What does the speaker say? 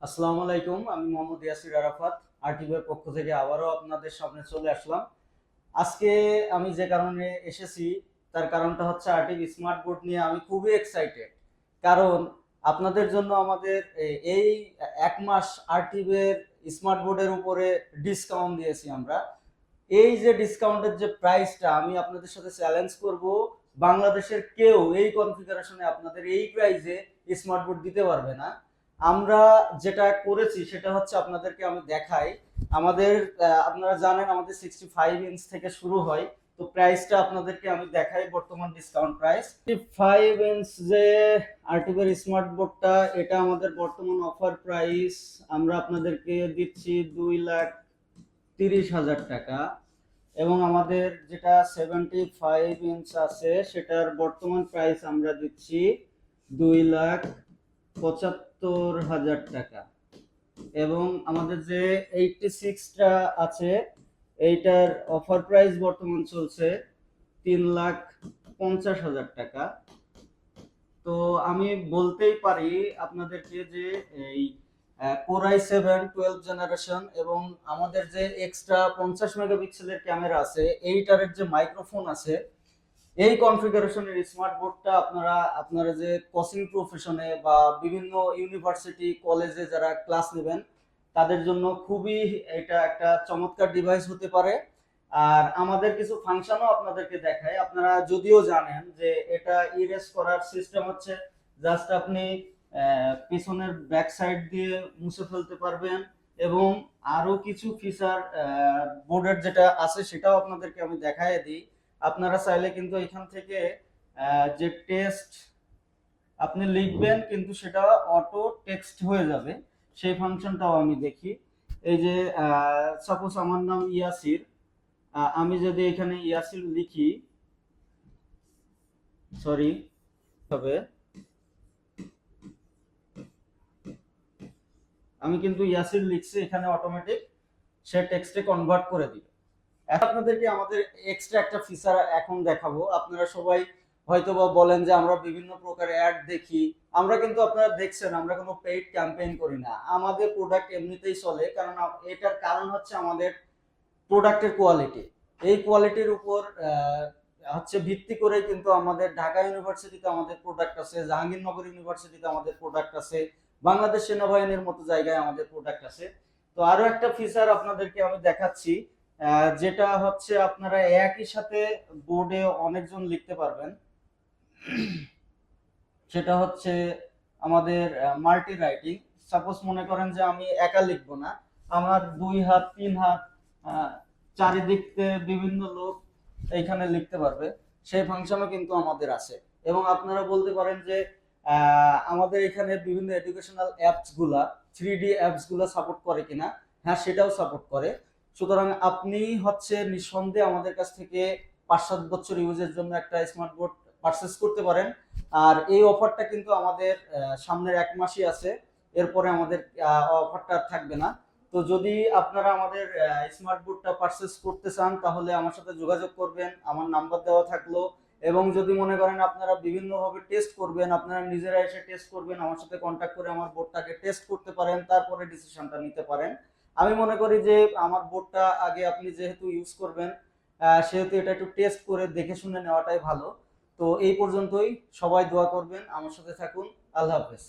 আসসালামু আলাইকুম, আমি মোহাম্মদ ইয়াসির আরাফাত আরটিভির পক্ষ থেকে আবারও আপনাদের সামনে চলে আসলাম। আজকে আমি যে কারণে এসেছি তার কারণটা হচ্ছে আরটিভি স্মার্ট বোর্ড নিয়ে আমি খুবই এক্সাইটেড। কারণ আপনাদের জন্য আমাদের এই এক মাস আরটিভির স্মার্ট বোর্ডের উপরে ডিসকাউন্ট দিয়েছি আমরা। এই যে ডিসকাউন্টের যে প্রাইসটা আমি আপনাদের সাথে চ্যালেঞ্জ করব, বাংলাদেশের কেউ এই কনফিগারেশনে আপনাদের এই প্রাইসে স্মার্ট বোর্ড দিতে পারবে না। আমরা যেটা করেছি সেটা হচ্ছে আপনাদেরকে আমি দেখাই। আমাদের আপনারা জানেন আমাদের 65 ইঞ্চ থেকে শুরু হয়। তো প্রাইসটা আপনাদেরকে আমি দেখাই, বর্তমান ডিসকাউন্ট প্রাইস 65 ইঞ্চ যে আরটিভির স্মার্ট বোর্ডটা, এটা আমাদের বর্তমান অফার প্রাইস আমরা আপনাদেরকে দিচ্ছি 2,30,000 টাকা। এবং আমাদের যেটা 75 ইঞ্চ আছে সেটার বর্তমান প্রাইস আমরা দিচ্ছি 2,75,000 টাকা। এবং আমাদের যে 86টা আছে এইটার অফার প্রাইস বর্তমান চলছে 3,50,000 টাকা। তো আমি বলতেই পারি আপনাদেরকে যে এই Core i7 12 জেনারেশন এবং আমাদের যে এক্সট্রা 50 মেগাপিক্সেলের ক্যামেরা আছে, এইটারের যে মাইক্রোফোন আছে, এই কনফিগারেশনের স্মার্ট বোর্ডটা আপনারা যে কোচিং প্রফেশনে বা বিভিন্ন ইউনিভার্সিটি কলেজে যারা ক্লাস নেবেন তাদের জন্য খুবই এটা একটা চমৎকার ডিভাইস হতে পারে। আর আমাদের কিছু ফাংশনও আপনাদেরকে দেখায়। আপনারা যদিও জানেন যে এটা ইরেজ করার সিস্টেম হচ্ছে জাস্ট আপনি পিছনের ব্যাক সাইড দিয়ে মুছে ফেলতে পারবেন। এবং আরো কিছু ফিচার বোর্ডের যেটা আছে সেটাও আপনাদেরকে আমি দেখায় দিই। আপনারা চাইলে কিন্তু এখান থেকে যে টেক্সট আপনি লিখবেন কিন্তু সেটা অটো টেক্সট হয়ে যাবে, সেই ফাংশনটাও আমি দেখি। এই যে সাপোজ আমার নাম ইয়াসির, আমি যদি এখানে ইয়াসির লিখি, সরি হবে, আমি কিন্তু ইয়াসির লিখছি, এখানে অটোমেটিক সে টেক্সটে কনভার্ট করে দিবে। এখন আপনাদেরকে আমাদের এক্সট্রা একটা ফিচার এখন দেখাবো। আপনারা সবাই হয়তোবা বলেন যে আমরা বিভিন্ন প্রকার অ্যাড দেখি, আমরা কিন্তু আপনারা দেখছেন আমরা কোনো পেইড ক্যাম্পেইন করি না, আমাদের প্রোডাক্ট এমনিতেই চলে। কারণ এটার কারণ হচ্ছে আমাদের প্রোডাক্টের কোয়ালিটি। এই কোয়ালিটির উপর হচ্ছে ভিত্তি করে কিন্তু আমাদের ঢাকা ইউনিভার্সিটিতে আমাদের প্রোডাক্ট আছে, জাহাঙ্গীরনগর ইউনিভার্সিটিতে আমাদের প্রোডাক্ট আছে, বাংলাদেশ সেনাবাহিনীর মতো জায়গায় আমাদের প্রোডাক্ট আছে। তো আরো একটা ফিচার আপনাদেরকে আমি দেখাচ্ছি, যেটা হচ্ছে আপনারা একই সাথে বোর্ডে অনেকজন লিখতে পারবেন। সেটা হচ্ছে আমাদের মাল্টি রাইটিং। সাপোজ মনে করেন যে আমি একা লিখবো না, আমার 2 হাত 3 হাত চারিদিকে বিভিন্ন লোক এইখানে লিখতে পারবে, সেই ফাংশনও কিন্তু আমাদের আছে। এবং আপনারা বলতে পারেন যে আমাদের এখানে বিভিন্ন এডুকেশনাল অ্যাপস গুলা 3D অ্যাপস গুলা সাপোর্ট করে কিনা। হ্যাঁ, সেটাও সাপোর্ট করে। সুতরাং আপনি হচ্ছে নিঃসন্দেহে আমাদের কাছ থেকে 5-7 বছর ইউজের জন্য একটা স্মার্ট বোর্ড পারচেস করতে পারেন। আর এই অফারটা কিন্তু আমাদের সামনের 1 মাসই আছে, এরপরে আমাদের অফারটা থাকবে না। তো যদি আপনারা আমাদের স্মার্ট বোর্ডটা পারচেস করতে চান তাহলে আমার সাথে যোগাযোগ করবেন, আমার নাম্বার দেওয়া থাকলো। এবং যদি মনে করেন আপনারা বিভিন্নভাবে টেস্ট করবেন, আপনারা নিজেরা এসে টেস্ট করবেন, আমার সাথে কন্ট্যাক্ট করে আমার বোর্ডটাকে টেস্ট করতে পারেন, তারপরে ডিসিশনটা নিতে পারেন। আমি মনে করি যে আমার বোর্ডটা আগে আপনি যেহেতু ইউজ করবেন, সেহেতু এটা একটু টেস্ট করে দেখে শুনে নেওয়াটাই ভালো। তো এই পর্যন্তই, সবাই দোয়া করবেন, আমার সাথে থাকুন। আল্লাহ হাফেজ।